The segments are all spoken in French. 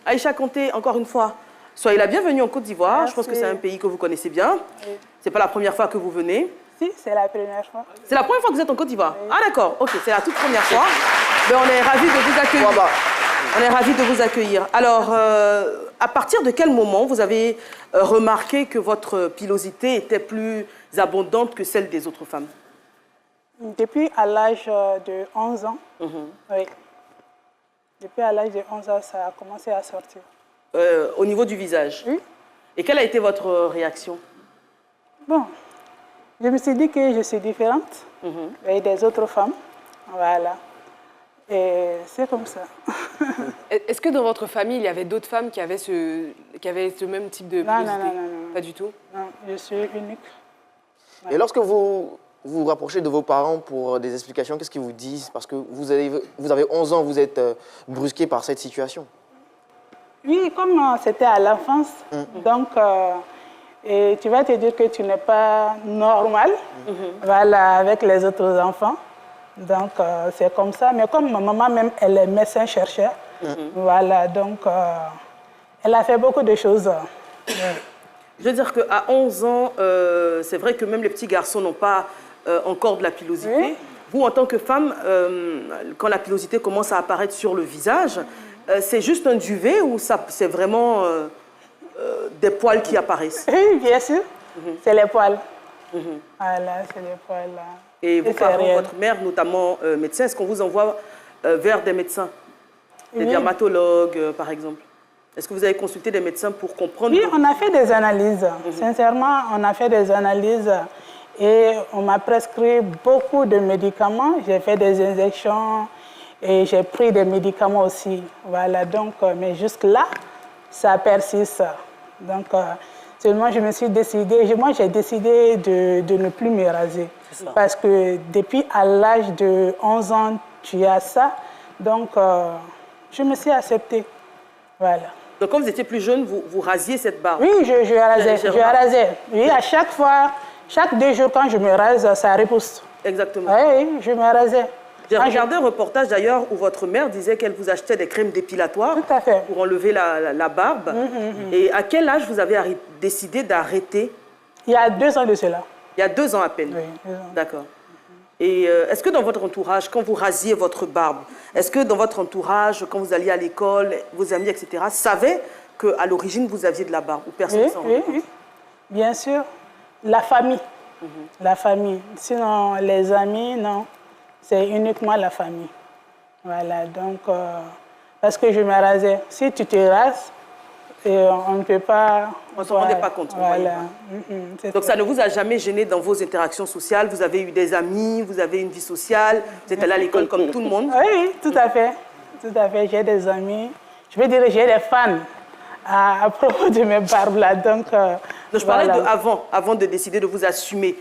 Aïcha Conté, encore une fois, soyez la bienvenue en Côte d'Ivoire. Je pense que c'est un pays que vous connaissez bien. Oui. Ce n'est pas la première fois que vous venez. Si, c'est la première fois. C'est la première fois que vous êtes en Côte d'Ivoire? Oui. Ah d'accord, ok, c'est la toute première fois. Mais on est ravis de vous accueillir. On est ravis de vous accueillir. Alors, à partir de quel moment vous avez remarqué que votre pilosité était plus abondante que celle des autres femmes? Depuis à l'âge de 11 ans, oui. Depuis à l'âge de 11 ans, ça a commencé à sortir. Au niveau du visage? Oui. Et quelle a été votre réaction? Bon, je me suis dit que je suis différente des autres femmes. Voilà. Et c'est comme ça. Est-ce que dans votre famille, il y avait d'autres femmes qui avaient ce même type de pilosité? Non. Pas du tout? Non, je suis unique. Et lorsque vous vous rapprochez de vos parents pour des explications, qu'est-ce qu'ils vous disent? Parce que vous avez 11 ans, vous êtes brusqué par cette situation. Oui, comme c'était à l'enfance, donc et tu vas te dire que tu n'es pas normal voilà, avec les autres enfants. Donc c'est comme ça. Mais comme ma maman même, elle est médecin-chercheur, voilà, donc elle a fait beaucoup de choses. Je veux dire qu'à 11 ans, c'est vrai que même les petits garçons n'ont pas encore de la pilosité. Oui. Vous, en tant que femme, quand la pilosité commence à apparaître sur le visage, c'est juste un duvet ou c'est vraiment des poils qui apparaissent? Oui, bien sûr. C'est les poils. Voilà, c'est les poils. Et vos parents, votre mère, notamment médecin, est-ce qu'on vous envoie vers des médecins? Des dermatologues, par exemple? Est-ce que vous avez consulté des médecins pour comprendre? Oui, on a fait des analyses. Sincèrement, on a fait des analyses et on m'a prescrit beaucoup de médicaments. J'ai fait des injections et j'ai pris des médicaments aussi. Voilà, donc, mais jusque-là, ça persiste. Donc, seulement, je me suis décidée, moi, j'ai décidé de ne plus me raser. Parce que depuis à l'âge de 11 ans, tu as ça. Donc, je me suis acceptée. Voilà. Donc, quand vous étiez plus jeune, vous rasiez cette barbe? Oui, je rasais. Oui, à chaque fois, chaque 2 jours, quand je me rase, ça repousse. Exactement. Oui, je me rasais. J'ai regardé un reportage d'ailleurs où votre mère disait qu'elle vous achetait des crèmes dépilatoires pour enlever la barbe. Et à quel âge vous avez décidé d'arrêter? Il y a 2 ans de cela. Il y a 2 ans à peine? Oui, 2 ans. D'accord. Et est-ce que dans votre entourage, quand vous rasiez votre barbe, est-ce que dans votre entourage, quand vous alliez à l'école, vos amis, etc., savaient qu'à l'origine, vous aviez de la barbe ou personne s'en rendait compte? Oui, bien sûr. La famille. La famille. Sinon, les amis, non. C'est uniquement la famille. Voilà, donc, parce que je me rasais. Si tu te rases, on ne peut pas... On ne se rendait pas compte. Voilà. Donc ça ne vous a jamais gêné dans vos interactions sociales? Vous avez eu des amis, vous avez une vie sociale, vous êtes allé à l'école comme tout le monde? Oui, tout à fait. Tout à fait, j'ai des amis. Je veux dire, j'ai des fans à propos de mes barbes là. Donc je parlais avant de décider de vous assumer.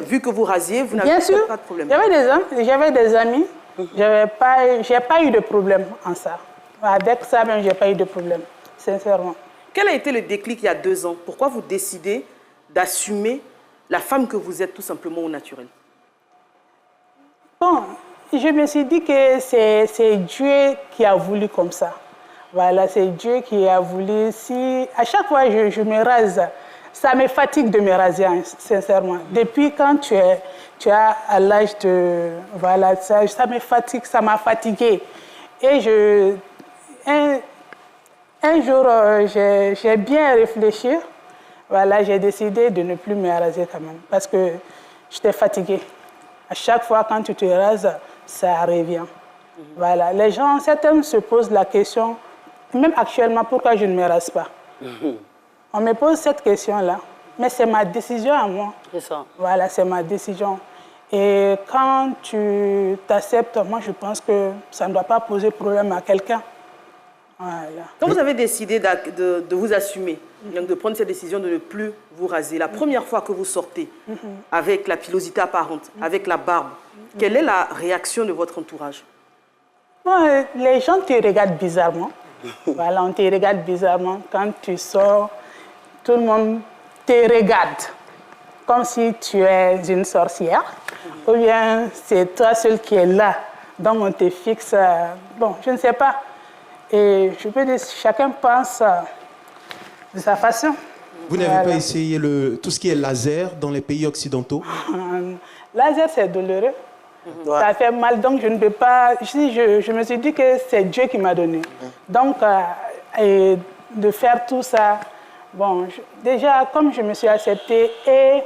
Vu que vous rasiez, vous n'avez pas de problème. J'avais des amis. J'ai pas eu de problème en ça. Avec ça, même, j'ai pas eu de problème, sincèrement. Quel a été le déclic il y a 2 ans? Pourquoi vous décidez d'assumer la femme que vous êtes tout simplement au naturel? Bon, je me suis dit que c'est Dieu qui a voulu comme ça. Voilà, c'est Dieu qui a voulu. Si à chaque fois je me rase, ça me fatigue de me raser, sincèrement. Depuis quand tu as à l'âge de... Voilà, ça me fatigue, ça m'a fatiguée. Et un jour, j'ai bien réfléchi. Voilà, j'ai décidé de ne plus me raser quand même. Parce que j'étais fatiguée. À chaque fois, quand tu te rases, ça revient. Voilà, les gens, certains se posent la question, même actuellement, pourquoi je ne me rase pas? On me pose cette question-là. Mais c'est ma décision à moi. C'est ça. Voilà, c'est ma décision. Et quand tu t'acceptes, moi, je pense que ça ne doit pas poser problème à quelqu'un. Voilà. Quand vous avez décidé de vous assumer, donc de prendre cette décision de ne plus vous raser, la première fois que vous sortez avec la pilosité apparente, avec la barbe, quelle est la réaction de votre entourage? Bon, les gens te regardent bizarrement. Voilà, on te regarde bizarrement. Quand tu sors, tout le monde te regarde comme si tu es une sorcière. Ou bien c'est toi seul qui es là. Donc on te fixe. Bon, je ne sais pas. Et je peux dire, chacun pense de sa façon. Vous n'avez pas essayé tout ce qui est laser dans les pays occidentaux? Laser, c'est douloureux. Ça fait mal, donc je ne peux pas... Je me suis dit que c'est Dieu qui m'a donné. Donc, et de faire tout ça... Bon, déjà, comme je me suis acceptée et...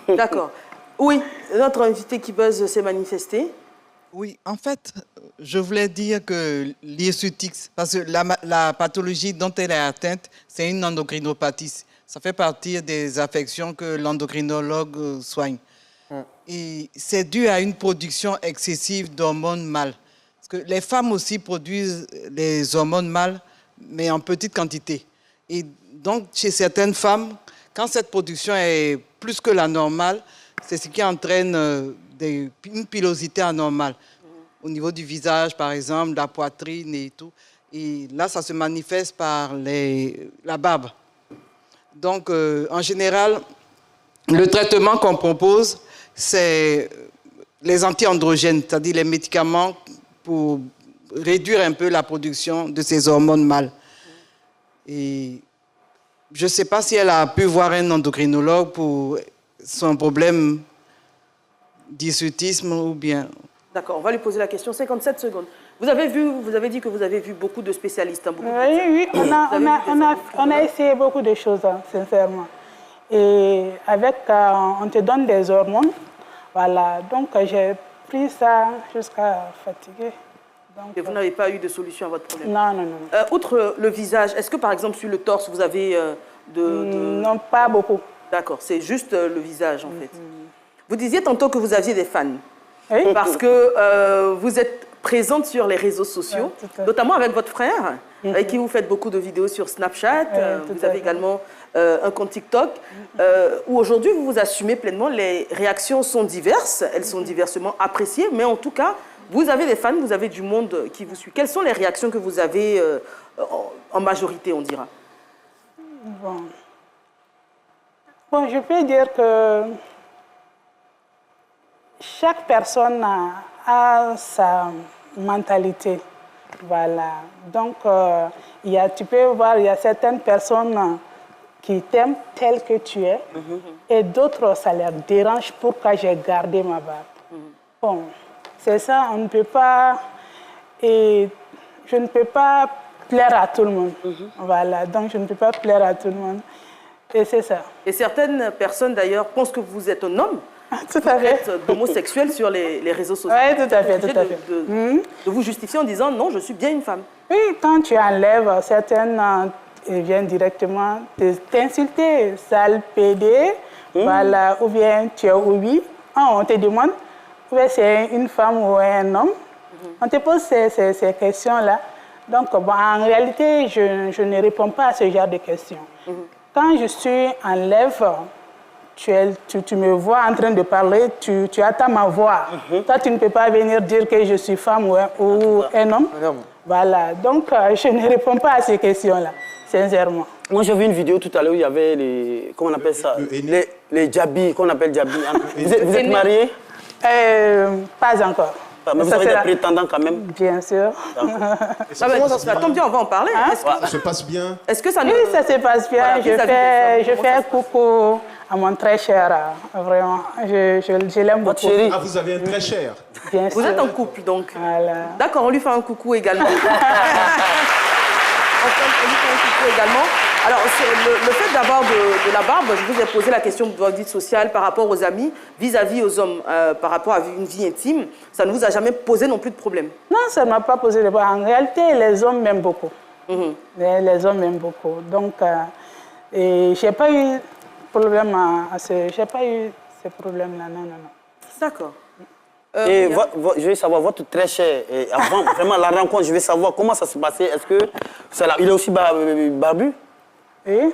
D'accord. Oui, notre invité qui buzz s'est manifesté. Oui, en fait, je voulais dire que l'hirsutique, parce que la pathologie dont elle est atteinte, c'est une endocrinopathie. Ça fait partie des affections que l'endocrinologue soigne. Et c'est dû à une production excessive d'hormones mâles. Parce que les femmes aussi produisent les hormones mâles, mais en petite quantité. Et donc, chez certaines femmes, quand cette production est plus que la normale, c'est ce qui entraîne une pilosité anormale. Au niveau du visage, par exemple, de la poitrine et tout. Et là, ça se manifeste par la barbe. Donc, en général, le traitement qu'on propose, c'est les anti-androgènes, c'est-à-dire les médicaments pour réduire un peu la production de ces hormones mâles. Et je ne sais pas si elle a pu voir un endocrinologue pour son problème d'hirsutisme ou bien... D'accord, on va lui poser la question. 57 secondes. Vous avez dit que vous avez vu beaucoup de spécialistes. Hein, oui, on a essayé beaucoup de choses, hein, sincèrement. Et avec, on te donne des hormones. Voilà, donc j'ai pris ça jusqu'à fatiguer. Donc, et vous n'avez pas eu de solution à votre problème? Non, non, non. Outre le visage, est-ce que par exemple sur le torse, vous avez Non, pas beaucoup. D'accord, c'est juste le visage en fait. Vous disiez tantôt que vous aviez des fans. Oui. Parce que vous êtes présente sur les réseaux sociaux, notamment avec votre frère, avec qui vous faites beaucoup de vidéos sur Snapchat. Vous avez également un compte TikTok, où aujourd'hui vous vous assumez pleinement. Les réactions sont diverses, elles sont diversement appréciées, mais en tout cas, vous avez des fans, vous avez du monde qui vous suit. Quelles sont les réactions que vous avez en majorité, on dira? Bon, je peux dire que chaque personne a sa mentalité. Voilà. Donc, tu peux voir, il y a certaines personnes qui t'aiment tel que tu es, et d'autres, ça leur dérange pourquoi j'ai gardé ma barbe. Bon, c'est ça, on ne peut pas... Et je ne peux pas plaire à tout le monde. Voilà, donc je ne peux pas plaire à tout le monde. Et c'est ça. Et certaines personnes, d'ailleurs, pensent que vous êtes un homme. Tout à fait. Vous êtes homosexuel sur les réseaux sociaux. Oui, tout à fait, tout à fait. De vous justifier en disant non, je suis bien une femme. Oui, quand tu enlèves, certaines viennent directement t'insulter, sale pédé, voilà, ou bien tu es oui. On te demande, c'est une femme ou un homme. On te pose ces questions-là. Donc, bon, en réalité, je ne réponds pas à ce genre de questions. Quand je suis en live, tu me vois en train de parler, tu attends ma voix. Toi, tu ne peux pas venir dire que je suis femme ou un homme. Voilà, donc je ne réponds pas à ces questions-là, sincèrement. Moi, j'ai vu une vidéo tout à l'heure où il y avait les... Comment on appelle ça? Les djabis, qu'on appelle djabis. Vous êtes mariés? Pas encore. Mais vous avez des prétendants quand même? Bien sûr. Comment ça se passe? Tant bien, on va en parler. Ça se passe bien? Est-ce que ça Oui, ça se passe bien. Voilà, je fais un coucou à mon très cher. Vraiment, je l'aime beaucoup. Chérie. Ah, vous avez un très cher? Bien sûr. Vous êtes en couple, donc. Voilà. D'accord, on lui fait un coucou également. On lui fait un coucou également. Alors, le fait d'avoir de la barbe, je vous ai posé la question de votre vie sociale par rapport aux amis, vis-à-vis aux hommes, par rapport à une vie intime. Ça ne vous a jamais posé non plus de problème? Non, ça ne m'a pas posé de problème. En réalité, les hommes m'aiment beaucoup. Les hommes m'aiment beaucoup. Donc, je n'ai pas eu problème j'ai pas eu ces problèmes-là, non, non, non. D'accord. Et je veux savoir, votre très cher, avant vraiment la rencontre, je veux savoir comment ça s'est passé. Est-ce que il est aussi barbu? Oui.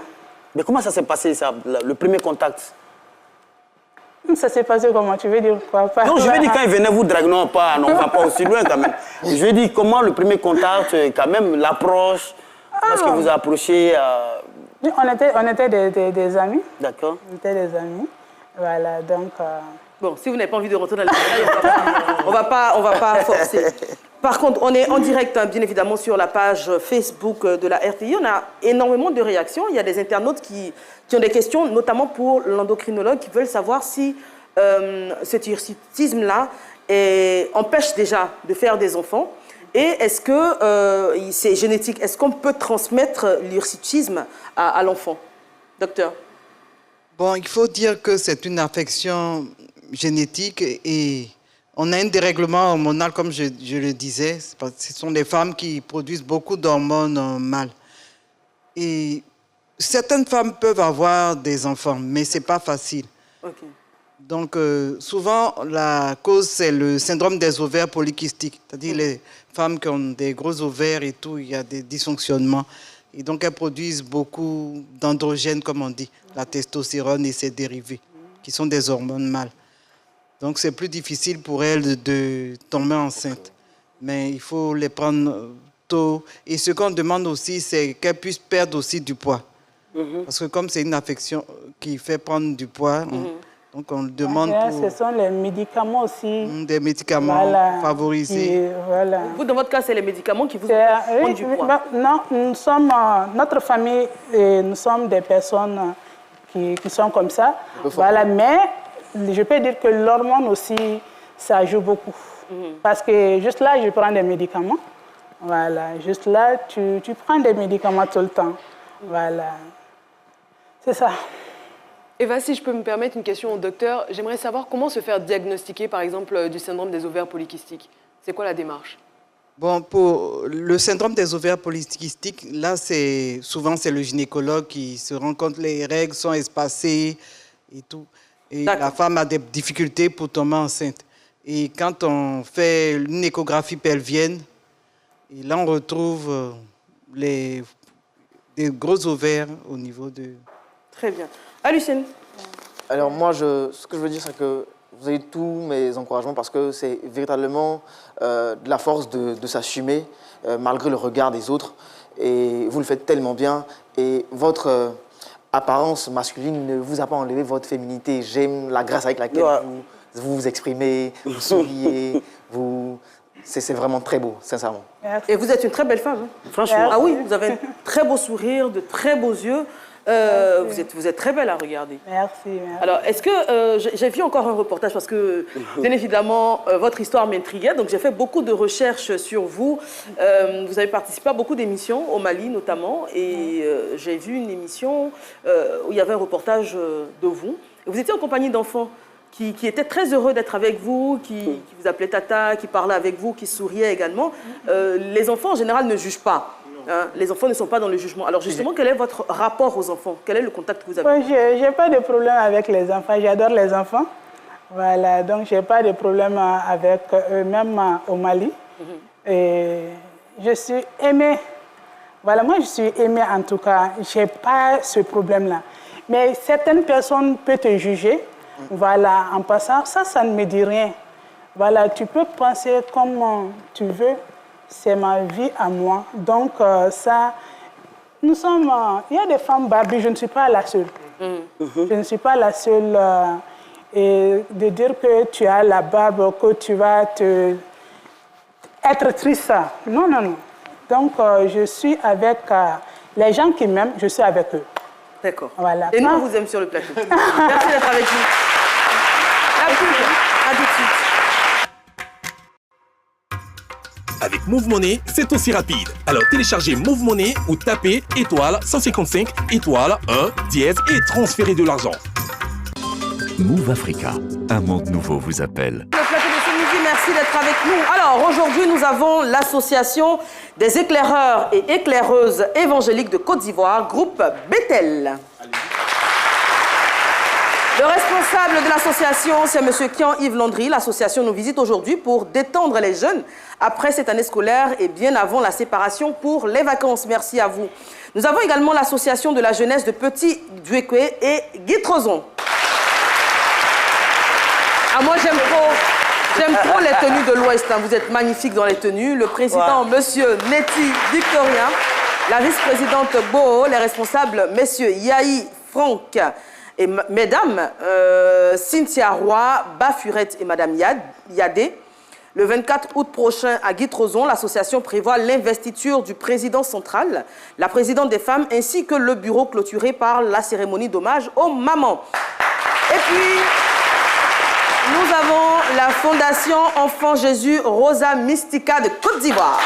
Mais comment ça s'est passé, ça, le premier contact? Ça s'est passé comment? Tu veux dire quoi? Non, je veux dire quand il venait vous draguer, non, on ne va pas aussi loin quand même. Je veux dire comment le premier contact, quand même, l'approche, est-ce que vous a approché Oui, on était des amis. D'accord. On était des amis. Voilà, donc... Bon, si vous n'avez pas envie de rentrer dans les détails, on va pas forcer. Par contre, on est en direct, hein, bien évidemment, sur la page Facebook de la RTI. On a énormément de réactions. Il y a des internautes qui ont des questions, notamment pour l'endocrinologue, qui veulent savoir si cet hirsutisme-là empêche déjà de faire des enfants. Et est-ce que c'est génétique? Est-ce qu'on peut transmettre l'hirsutisme à l'enfant? Docteur? Bon, il faut dire que c'est une affection génétique et on a un dérèglement hormonal, comme je le disais. Ce sont des femmes qui produisent beaucoup d'hormones mâles. Et certaines femmes peuvent avoir des enfants, mais ce n'est pas facile. Okay. Donc, souvent, la cause, c'est le syndrome des ovaires polykystiques. C'est-à-dire les femmes qui ont des gros ovaires et tout, il y a des dysfonctionnements. Et donc, elles produisent beaucoup d'androgènes, comme on dit, la testostérone et ses dérivés, qui sont des hormones mâles. Donc, c'est plus difficile pour elles de tomber enceinte. Mais il faut les prendre tôt. Et ce qu'on demande aussi, c'est qu'elles puissent perdre aussi du poids. Parce que comme c'est une affection qui fait prendre du poids, donc on demande pour... Ce sont les médicaments aussi. Des médicaments favorisés. Vous, dans votre cas, c'est les médicaments qui vous prennent du poids? Non, nous sommes, notre famille, nous sommes des personnes qui sont comme ça. Voilà, mais je peux dire que l'hormone aussi, ça joue beaucoup. Parce que juste là, je prends des médicaments. Voilà, juste là, tu prends des médicaments tout le temps. Voilà, c'est ça. Eva, si je peux me permettre une question au docteur, j'aimerais savoir comment se faire diagnostiquer, par exemple, du syndrome des ovaires polykystiques. C'est quoi la démarche? Bon, pour le syndrome des ovaires polykystiques, là, souvent, c'est le gynécologue qui se rend compte que les règles sont espacées et tout. Et la femme a des difficultés pour tomber enceinte. Et quand on fait une échographie pelvienne, et là, on retrouve des gros ovaires au niveau de... Très bien. Lucien? Alors moi, ce que je veux dire, c'est que vous avez tous mes encouragements parce que c'est véritablement de la force de s'assumer malgré le regard des autres. Et vous le faites tellement bien. Et votre apparence masculine ne vous a pas enlevé votre féminité. J'aime la grâce avec laquelle vous vous exprimez, vous souriez, c'est vraiment très beau, sincèrement. Merci. Et vous êtes une très belle femme, hein, franchement. Merci. Ah oui, vous avez un très beau sourire, de très beaux yeux. Vous êtes très belle à regarder. Merci. Alors, est-ce que j'ai vu encore un reportage parce que, bien évidemment, votre histoire m'intriguait. Donc, j'ai fait beaucoup de recherches sur vous. Vous avez participé à beaucoup d'émissions, au Mali notamment. Et j'ai vu une émission où il y avait un reportage de vous. Et vous étiez en compagnie d'enfants qui étaient très heureux d'être avec vous, qui vous appelaient Tata, qui parlaient avec vous, qui souriaient également. Les enfants, en général, ne jugent pas. Hein, les enfants ne sont pas dans le jugement. Alors justement, quel est votre rapport aux enfants? Quel est le contact que vous avez? Je n'ai pas de problème avec les enfants. J'adore les enfants. Voilà, donc je n'ai pas de problème avec eux, même au Mali. Et je suis aimée. Voilà, moi je suis aimée en tout cas. Je n'ai pas ce problème-là. Mais certaines personnes peuvent te juger. Voilà, en passant, ça ne me dit rien. Voilà, tu peux penser comme tu veux. C'est ma vie à moi. Donc, ça, nous sommes... il y a des femmes Barbie, je ne suis pas la seule. Je ne suis pas la seule. Et de dire que tu as la barbe, que tu vas être triste, non, non, non. Donc, je suis avec les gens qui m'aiment, je suis avec eux. D'accord. Voilà. Et nous, on vous aime sur le plateau. Merci d'être avec nous. À tout de suite. Avec Move Money, c'est aussi rapide. Alors téléchargez Move Money ou tapez étoile 155 étoile 1 dièse et transférez de l'argent. Move Africa, un monde nouveau vous appelle. Le plateau de ce midi, merci d'être avec nous. Alors aujourd'hui, nous avons l'association des éclaireurs et éclaireuses évangéliques de Côte d'Ivoire, groupe Bethel. Le responsable de l'association, c'est M. Kian-Yves Landry. L'association nous visite aujourd'hui pour détendre les jeunes après cette année scolaire et bien avant la séparation pour les vacances. Merci à vous. Nous avons également l'association de la jeunesse de Petit Duékoué et Guitrozon. Ah, moi, j'aime trop les tenues de l'Ouest. Hein. Vous êtes magnifiques dans les tenues. Le président, M. Neti Victorien, la vice-présidente Boho, les responsables, M. Yahi Franck, et mesdames, Cynthia Roy, Bafurette et Madame Yadé, Le 24 août prochain, à Guy-Trozon, l'association prévoit l'investiture du président central, la présidente des femmes, ainsi que le bureau clôturé par la cérémonie d'hommage aux mamans. Et puis, nous avons la Fondation Enfant Jésus Rosa Mystica de Côte d'Ivoire.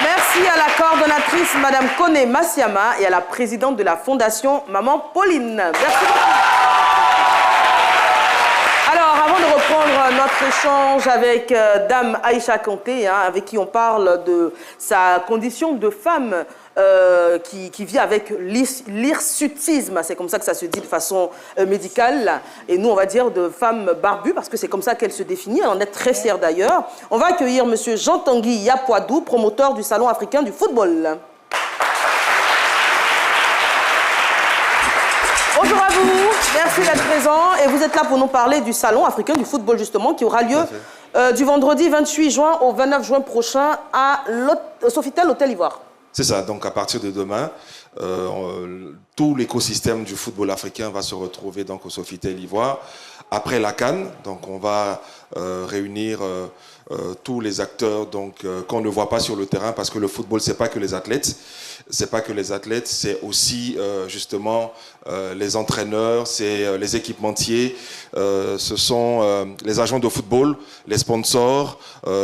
Merci à la coordonnatrice Madame Kone Massiama et à la présidente de la Fondation Maman Pauline. Merci beaucoup. Alors, avant de reprendre notre échange avec Dame Aïcha Kanté, avec qui on parle de sa condition de femme qui vit avec l'hirsutisme, c'est comme ça que ça se dit de façon médicale, et nous on va dire de femme barbue, parce que c'est comme ça qu'elle se définit, elle en est très fière d'ailleurs. On va accueillir Monsieur Jean-Tanguy Yapoadou, promoteur du Salon africain du football. Bonjour à vous, merci d'être présent, et vous êtes là pour nous parler du Salon africain du football justement, qui aura lieu du vendredi 28 juin au 29 juin prochain à Sofitel Hôtel Ivoire. C'est ça, donc à partir de demain, tout l'écosystème du football africain va se retrouver donc au Sofitel Ivoire. Après la CAN, donc on va réunir tous les acteurs qu'on ne voit pas sur le terrain, parce que le football, c'est pas que les athlètes. C'est pas que les athlètes, c'est aussi justement les entraîneurs, c'est les équipementiers, ce sont les agents de football, les sponsors,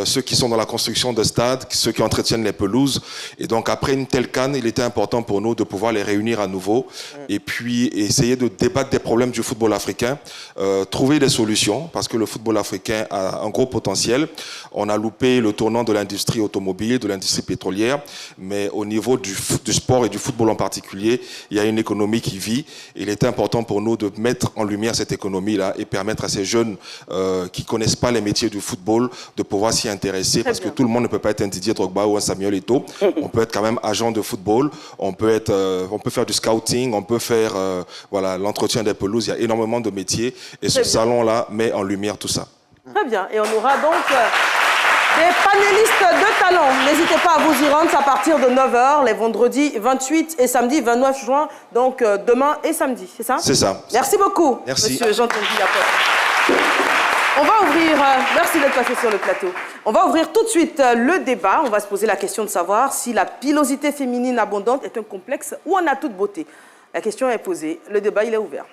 ceux qui sont dans la construction de stades, ceux qui entretiennent les pelouses. Et donc après une telle CAN, il était important pour nous de pouvoir les réunir à nouveau et puis essayer de débattre des problèmes du football africain, trouver des solutions, parce que le football africain a un gros potentiel. On a loupé le tournant de l'industrie automobile, de l'industrie pétrolière, mais au niveau du sport et du football en particulier, il y a une économie qui vit. Il est important pour nous de mettre en lumière cette économie-là et permettre à ces jeunes qui ne connaissent pas les métiers du football de pouvoir s'y intéresser, parce que tout le monde ne peut pas être un Didier Drogba ou un Samuel Eto'o. On peut être quand même agent de football, on peut faire du scouting, on peut faire voilà, l'entretien des pelouses. Il y a énormément de métiers et ce salon-là met en lumière tout ça. Très bien, et on aura donc des panélistes de talent. N'hésitez pas à vous y rendre, à partir de 9h, les vendredis 28 et samedi 29 juin, donc demain et samedi, c'est ça? C'est ça. Merci beaucoup, merci. Monsieur Jean-Tanguy Yapoadou. On va ouvrir, merci d'être passé sur le plateau. On va ouvrir tout de suite le débat. On va se poser la question de savoir si la pilosité féminine abondante est un complexe ou un atout de beauté. La question est posée, le débat il est ouvert.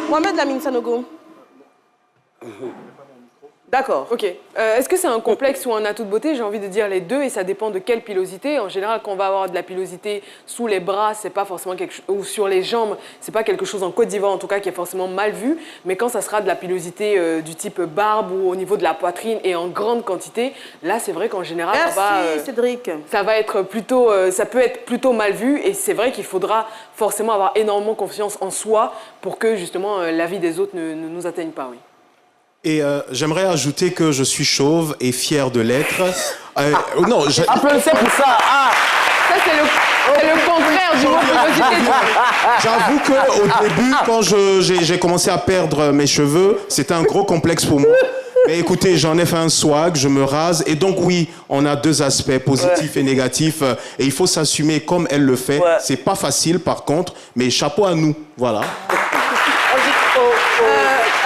Mohamed Lamine Sanogo. D'accord. Ok. Est-ce que c'est un complexe ou un atout de beauté? J'ai envie de dire les deux, et ça dépend de quelle pilosité. En général, quand on va avoir de la pilosité sous les bras, c'est pas forcément quelque chose, ou sur les jambes, c'est pas quelque chose en Côte d'Ivoire en tout cas qui est forcément mal vu. Mais quand ça sera de la pilosité du type barbe ou au niveau de la poitrine et en grande quantité, là c'est vrai qu'en général, Cédric. Ça va être plutôt, ça peut être plutôt mal vu, et c'est vrai qu'il faudra forcément avoir énormément confiance en soi pour que justement la vie des autres ne nous atteigne pas. Oui. Et j'aimerais ajouter que je suis chauve et fier de l'être. Non, applaudissez pour ça. Ça, c'est le contraire du mot pilosité. J'avoue qu'au début, quand j'ai commencé à perdre mes cheveux, c'était un gros complexe pour moi. Mais écoutez, j'en ai fait un swag, je me rase. Et donc oui, on a deux aspects, positifs et négatifs. Et il faut s'assumer comme elle le fait. C'est pas facile par contre, mais chapeau à nous. Voilà.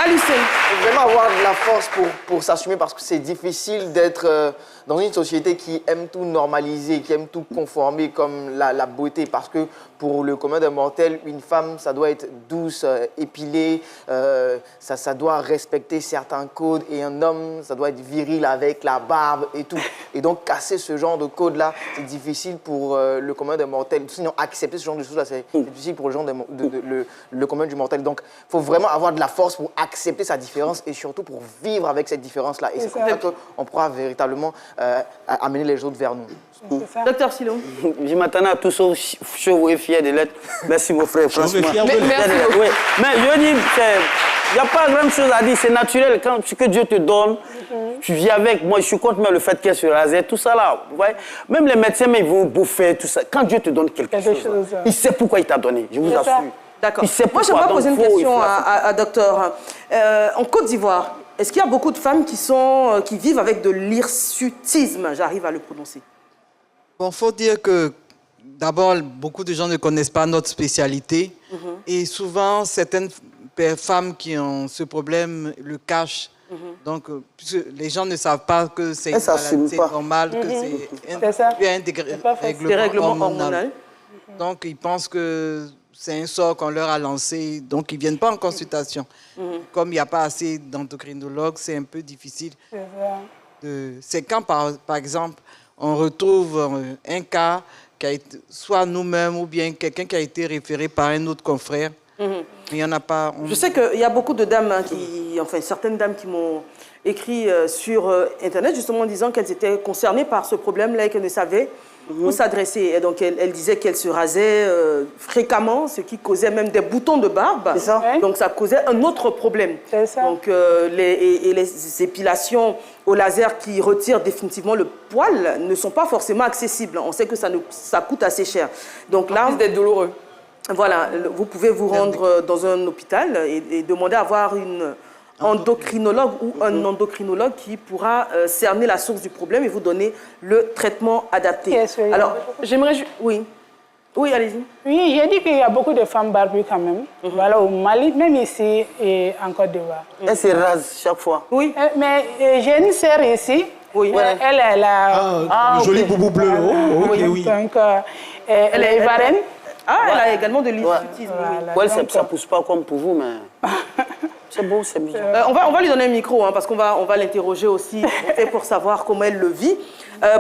Alucine. Il faut vraiment avoir de la force pour s'assumer, parce que c'est difficile d'être dans une société qui aime tout normaliser, qui aime tout conformer comme la beauté, parce que pour le commun des mortels, une femme, ça doit être douce, épilée, ça doit respecter certains codes, et un homme, ça doit être viril avec la barbe et tout. Et donc, casser ce genre de code-là, c'est difficile pour le commun des mortels. Sinon, accepter ce genre de choses-là, c'est difficile pour le commun du mortel. Donc, il faut vraiment avoir de la force pour accepter sa différence et surtout pour vivre avec cette différence-là. Et c'est comme ça qu'on pourra véritablement amener les autres vers nous. Docteur Silo. Je m'attendais à tout sauf chauve et fier de l'être. Merci mon frère, franchement. Merci. Mais je dis, il n'y a pas grand chose à dire, c'est naturel. Quand ce que Dieu te donne, tu vis avec. Moi, je suis contre même le fait qu'elle se rasait, tout ça là. Vous voyez? Même les médecins, ils vont bouffer, tout ça. Quand Dieu te donne quelque chose, il sait pourquoi il t'a donné, je vous assure. D'accord. Moi, j'aimerais poser une question à docteur. En Côte d'Ivoire, est-ce qu'il y a beaucoup de femmes qui vivent avec de l'hirsutisme? J'arrive à le prononcer. Bon, faut dire que d'abord, beaucoup de gens ne connaissent pas notre spécialité. Et souvent, certaines femmes qui ont ce problème le cachent. Donc, puisque les gens ne savent pas que c'est normal, que c'est un règlement hormonal. Donc, ils pensent que c'est un sort qu'on leur a lancé, donc ils ne viennent pas en consultation. Comme il n'y a pas assez d'endocrinologues, c'est un peu difficile. C'est quand, par exemple, on retrouve un cas qui a été, soit nous-mêmes ou bien quelqu'un qui a été référé par un autre confrère. Il n'y en a pas. Je sais qu'il y a beaucoup de dames, certaines dames qui m'ont écrit sur Internet, justement en disant qu'elles étaient concernées par ce problème-là et qu'elles ne savaient où s'adresser. Et donc, elle disait qu'elle se rasait fréquemment, ce qui causait même des boutons de barbe. Donc, ça causait un autre problème. Donc, les épilations au laser qui retirent définitivement le poil ne sont pas forcément accessibles. On sait que ça coûte assez cher. Donc là, c'est douloureux. Voilà, vous pouvez vous rendre dans un hôpital et demander à avoir une endocrinologue ou un endocrinologue qui pourra cerner la source du problème et vous donner le traitement adapté. Alors, j'aimerais... Oui, allez-y. Oui, j'ai dit qu'il y a beaucoup de femmes barbues quand même. Voilà, au Mali, même ici et en Côte d'Ivoire. Elle se rase chaque fois. Oui. Mais j'ai une sœur ici. Oui. Elle a... le joli boubou bleu. Oui. Donc, elle est ivoirienne. Elle a également de l'hypnotisme. Voilà, ça ne pousse pas comme pour vous, mais c'est beau, c'est bien. On va lui donner un micro, parce qu'on va l'interroger aussi pour savoir comment elle le vit.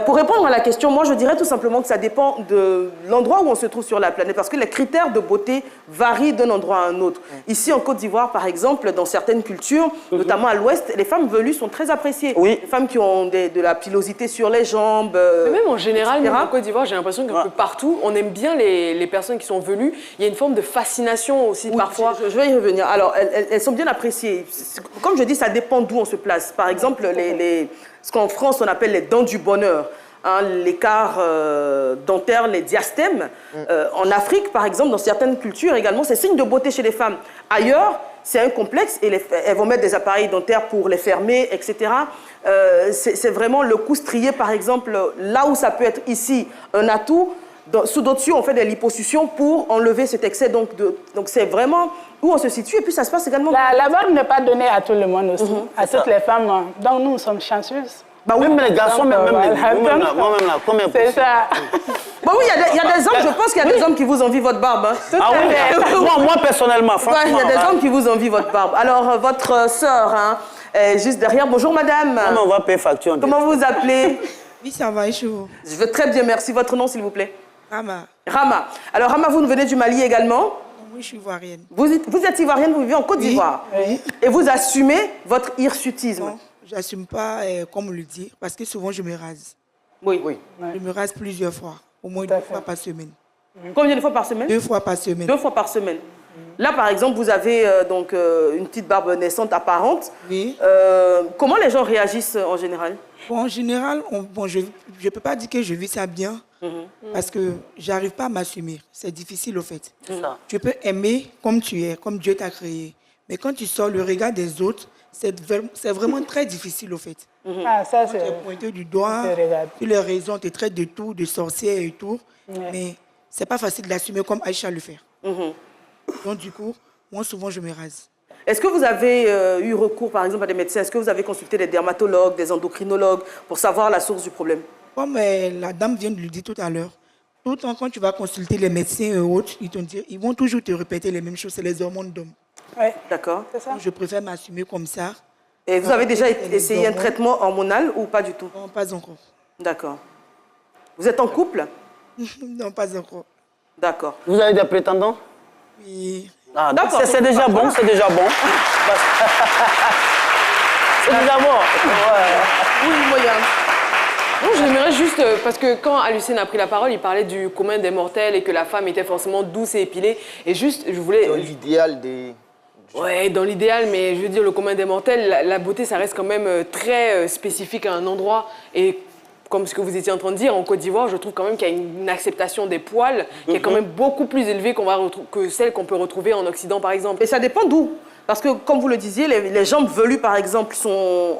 Pour répondre à la question, moi je dirais tout simplement que ça dépend de l'endroit où on se trouve sur la planète, parce que les critères de beauté varient d'un endroit à un autre. Ici en Côte d'Ivoire, par exemple, dans certaines cultures, notamment à l'ouest, les femmes velues sont très appréciées. Les femmes qui ont de la pilosité sur les jambes. Mais même en général, en Côte d'Ivoire, j'ai l'impression que partout, on aime bien les personnes qui sont velues. Il y a une forme de fascination aussi parfois. Je vais y revenir. Alors, elles sont bien appréciées. Comme je dis, ça dépend d'où on se place. Par exemple, ce qu'en France, on appelle les dents du bonheur. L'écart dentaire, les diastèmes. En Afrique, par exemple, dans certaines cultures également, c'est signe de beauté chez les femmes. Ailleurs, c'est un complexe et elles vont mettre des appareils dentaires pour les fermer, etc. C'est vraiment le cou strié, par exemple, là où ça peut être ici un atout. Sous d'autres cieux, on fait des liposuctions pour enlever cet excès. Donc c'est vraiment où on se situe. Et puis, ça se passe également... La barbe n'est pas donnée à tout le monde aussi, à toutes les femmes. Donc, nous sommes chanceuses. Même les garçons, moi-même là, combien c'est ça. Oui, il y a des hommes, je pense qu'il y a des hommes qui vous envient votre barbe. Moi, personnellement, franchement... Il y a des hommes qui vous envient votre barbe. Alors, votre sœur, est juste derrière. Bonjour, madame. On va payer facture. Comment vous vous appelez? Oui, ça va, et chez vous? Je vais très bien, merci. Votre nom, s'il vous plaît? Rama. Rama. Alors, Rama, vous nous venez du Mali également? Oui, je suis ivoirienne. Vous êtes ivoirienne, vous vivez en Côte d'Ivoire. Oui. Et vous assumez votre hirsutisme? Non, je n'assume pas, comme on le dit, parce que souvent, je me rase. Oui. Je me rase plusieurs fois, au moins 2 fois par semaine. Combien de fois par semaine? 2 fois par semaine. 2 fois par semaine. Là, par exemple, vous avez une petite barbe naissante apparente. Oui. Comment les gens réagissent en général? En général, je ne peux pas dire que je vis ça bien, parce que je n'arrive pas à m'assumer. C'est difficile, au fait. Tu peux aimer comme tu es, comme Dieu t'a créé. Mais quand tu sors le regard des autres, c'est vraiment très difficile, au fait. Ça, c'est... Tu es pointé du doigt, tu les raisons, tu traites de tout, de sorcière et tout. Mais ce n'est pas facile d'assumer comme Aïcha le fait. Donc, du coup, moi, souvent, je me rase. Est-ce que vous avez eu recours, par exemple, à des médecins? Est-ce que vous avez consulté des dermatologues, des endocrinologues pour savoir la source du problème? Comme la dame vient de le dire tout à l'heure, tout le temps, quand tu vas consulter les médecins et autres, ils vont toujours te répéter les mêmes choses. C'est les hormones d'homme. Oui, d'accord. Je préfère m'assumer comme ça. Et vous avez déjà essayé un traitement hormonal ou pas du tout? Non, pas encore. D'accord. Vous êtes en couple? Non, pas encore. D'accord. Vous avez des prétendants? Oui. Ah, c'est déjà bon, c'est déjà bon. C'est déjà bon. Oui, moyen. Non, j'aimerais juste, parce que quand Alucine a pris la parole, il parlait du commun des mortels et que la femme était forcément douce et épilée. Et juste, je voulais... Dans l'idéal des... Ouais, dans l'idéal, mais je veux dire, le commun des mortels, la beauté, ça reste quand même très spécifique à un endroit. Et comme ce que vous étiez en train de dire, en Côte d'Ivoire, je trouve quand même qu'il y a une acceptation des poils qui est quand même beaucoup plus élevée que celle qu'on peut retrouver en Occident, par exemple. Et ça dépend d'où. Parce que, comme vous le disiez, les jambes velues, par exemple, sont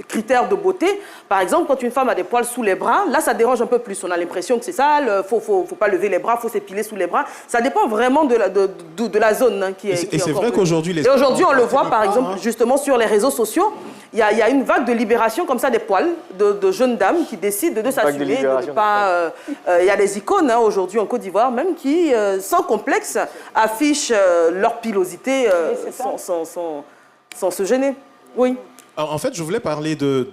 critères de beauté. Par exemple, quand une femme a des poils sous les bras, là, ça dérange un peu plus. On a l'impression que c'est sale, faut pas lever les bras, faut s'épiler sous les bras. Ça dépend vraiment de la zone hein, qui est. Et c'est vrai qu'aujourd'hui, Et aujourd'hui, on le voit, par exemple, justement sur les réseaux sociaux, il y a une vague de libération comme ça des poils de jeunes dames qui décident de s'assumer, de ne pas. Il y a des icônes hein, aujourd'hui en Côte d'Ivoire même qui, sans complexe, affichent leur pilosité sans se gêner. Oui. Alors, en fait, je voulais parler de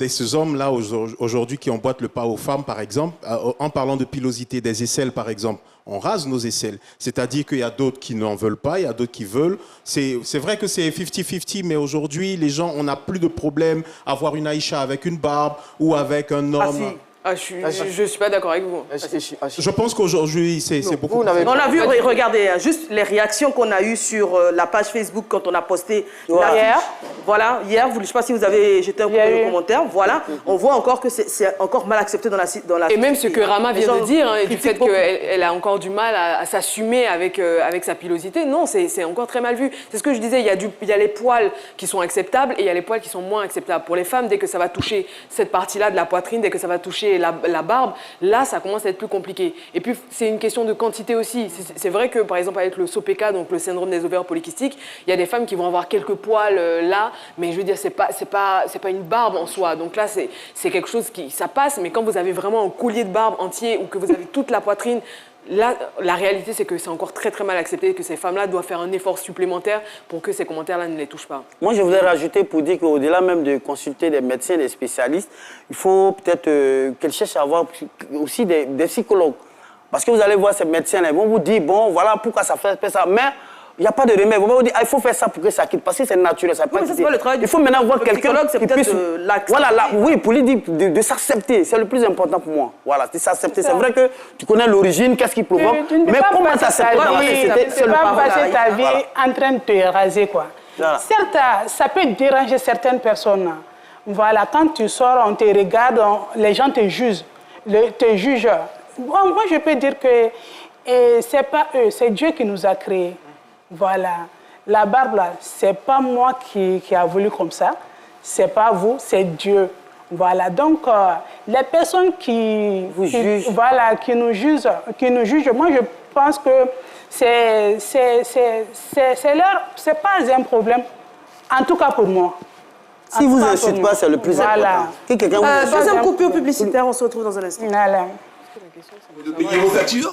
ces hommes-là aujourd'hui qui emboîtent le pas aux femmes, par exemple, en parlant de pilosité des aisselles, par exemple. On rase nos aisselles. C'est-à-dire qu'il y a d'autres qui n'en veulent pas, il y a d'autres qui veulent. C'est vrai que c'est 50-50, mais aujourd'hui, les gens, on n'a plus de problème à voir une Aïcha avec une barbe ou avec un homme. Je suis pas d'accord avec vous. Je pense qu'aujourd'hui, c'est beaucoup. On a vu, regardez, juste les réactions qu'on a eues sur la page Facebook quand on a posté hier. Voilà, hier, je ne sais pas si vous avez jeté un coup d'œil aux commentaires. Voilà, on voit encore que c'est encore mal accepté dans la Et même ce que Rama vient de dire, hein, du fait qu'elle a encore du mal à s'assumer avec sa pilosité, non, c'est encore très mal vu. C'est ce que je disais, il y a les poils qui sont acceptables et il y a les poils qui sont moins acceptables. Pour les femmes, dès que ça va toucher cette partie-là de la poitrine, dès que ça va toucher la barbe, là, ça commence à être plus compliqué. Et puis, c'est une question de quantité aussi. C'est vrai que, par exemple, avec le SOPK, donc le syndrome des ovaires polykystiques, il y a des femmes qui vont avoir quelques poils là, mais je veux dire, c'est pas une barbe en soi. Donc là, c'est quelque chose ça passe, mais quand vous avez vraiment un collier de barbe entier ou que vous avez toute la poitrine, là, la réalité, c'est que c'est encore très, très mal accepté, que ces femmes-là doivent faire un effort supplémentaire pour que ces commentaires-là ne les touchent pas. Moi, je voudrais rajouter pour dire qu'au-delà même de consulter des médecins, des spécialistes, il faut peut-être qu'elles cherchent à avoir aussi des psychologues. Parce que vous allez voir ces médecins-là, ils vont vous dire, bon, voilà pourquoi ça fait ça, mais il n'y a pas de remède. Vous dire, il faut faire ça pour que ça quitte, parce que c'est naturel. Ça peut c'est pas le travail il faut maintenant voir quelqu'un qui puisse... oui, pour lui dire de s'accepter. C'est le plus important pour moi. Voilà, de s'accepter. C'est vrai que tu connais l'origine, qu'est-ce qui provoque, mais comment t'accepter dans la société? Tu ne peux pas passer ta vie en train de te raser, quoi. Voilà. Certes, ça peut déranger certaines personnes. Voilà, quand tu sors, on te regarde, les gens te jugent. Bon, moi, je peux dire que c'est pas eux, c'est Dieu qui nous a créés. Voilà. La barbe, là, c'est pas moi qui a voulu comme ça. C'est pas vous, c'est Dieu. Voilà. Donc, les personnes qui nous jugent, moi, je pense que c'est pas un problème. En tout cas pour moi. Si vous n'insultez pas, c'est le plus important. Deuxième coupure publicitaire, on se retrouve dans un instant. Voilà. De payer vos factures?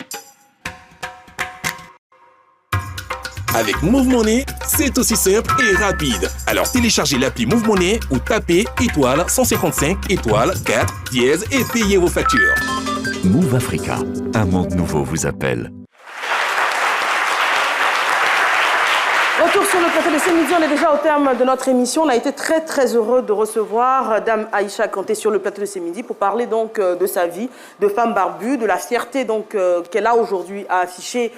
Avec Move Money, c'est aussi simple et rapide. Alors téléchargez l'appli Move Money ou tapez étoile 155 étoile 4 dièse et payez vos factures. Move Africa, un monde nouveau vous appelle. Retour sur le plateau de ce midi, on est déjà au terme de notre émission. On a été très très heureux de recevoir Dame Aïcha Kanté sur le plateau de ce midi pour parler donc de sa vie de femme barbue, de la fierté donc qu'elle a aujourd'hui à afficher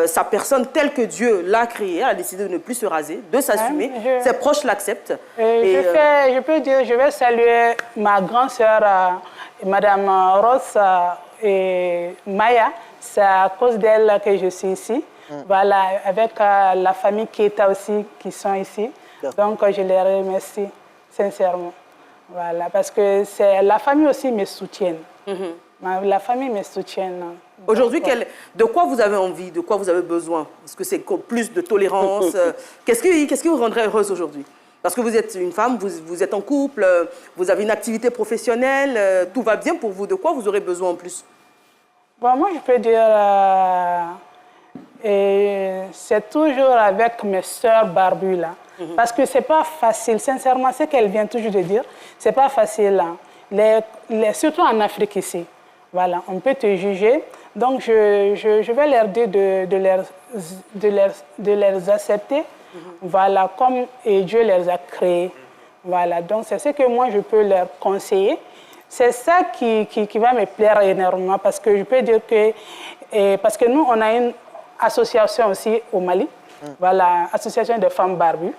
sa personne telle que Dieu l'a créée. Elle a décidé de ne plus se raser, de s'assumer. Ses proches l'acceptent. Je peux dire, je vais saluer ma grande sœur, Madame Rose et Maya. C'est à cause d'elle que je suis ici. Voilà, avec la famille Keita aussi qui sont ici. Donc, je les remercie sincèrement. Voilà, parce que la famille aussi me soutient. La famille me soutient. Aujourd'hui, de quoi vous avez envie? De quoi vous avez besoin? Est-ce que c'est plus de tolérance? Qu'est-ce qui vous rendrait heureuse aujourd'hui? Parce que vous êtes une femme, vous êtes en couple, vous avez une activité professionnelle, tout va bien pour vous. De quoi vous aurez besoin en plus? Bon, moi, je peux dire... Et c'est toujours avec mes sœurs barbues là. Parce que c'est pas facile, sincèrement, ce qu'elle vient toujours de dire, c'est pas facile là. Surtout en Afrique ici. Voilà, on peut te juger. Donc je vais leur dire de les accepter. Voilà, comme Dieu les a créés. Voilà, donc c'est ce que moi je peux leur conseiller. C'est ça qui va me plaire énormément parce que je peux dire que parce que nous on a une association aussi au Mali, voilà, association de femmes barbues.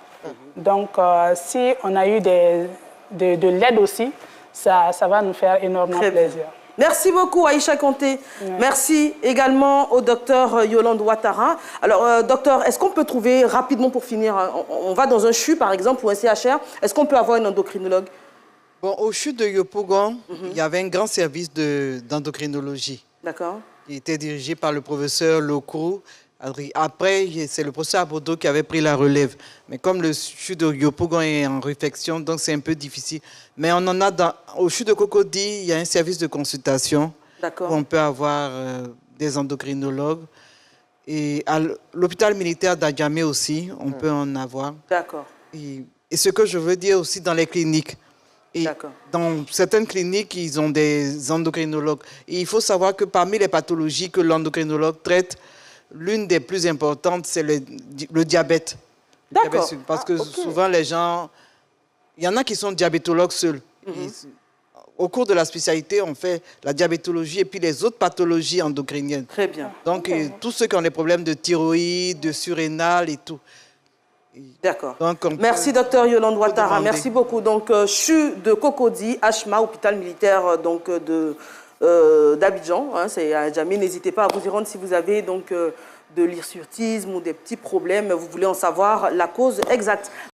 Donc, si on a eu de l'aide aussi, ça va nous faire énormément plaisir. Merci beaucoup, Aïcha Kanté. Merci également au docteur Yolande Ouattara. Alors, docteur, est-ce qu'on peut trouver rapidement pour finir, on va dans un CHU par exemple ou un CHR, est-ce qu'on peut avoir un endocrinologue? Bon, au CHU de Yopougon, il y avait un grand service d'endocrinologie. D'accord. Il était dirigé par le professeur Lokrou. Après, c'est le professeur Abodo qui avait pris la relève. Mais comme le CHU de Yopougon est en réflexion, donc c'est un peu difficile. Mais on en a au CHU de Cocody, il y a un service de consultation où on peut avoir des endocrinologues. Et à l'hôpital militaire d'Adjamé aussi, on peut en avoir. D'accord. Et ce que je veux dire aussi dans les cliniques. Et dans certaines cliniques, ils ont des endocrinologues. Et il faut savoir que parmi les pathologies que l'endocrinologue traite, l'une des plus importantes, c'est le diabète. D'accord. Parce que souvent, les gens... Il y en a qui sont diabétologues seuls. Au cours de la spécialité, on fait la diabétologie et puis les autres pathologies endocriniennes. Très bien. Donc, tous ceux qui ont des problèmes de thyroïde, de surrénal et tout. D'accord. Merci, docteur Yolande Ouattara. Merci beaucoup. Donc, CHU de Cocody, HMA, hôpital militaire d'Abidjan, hein, c'est à Adjamé. N'hésitez pas à vous y rendre si vous avez donc, de l'hirsutisme ou des petits problèmes. Vous voulez en savoir la cause exacte.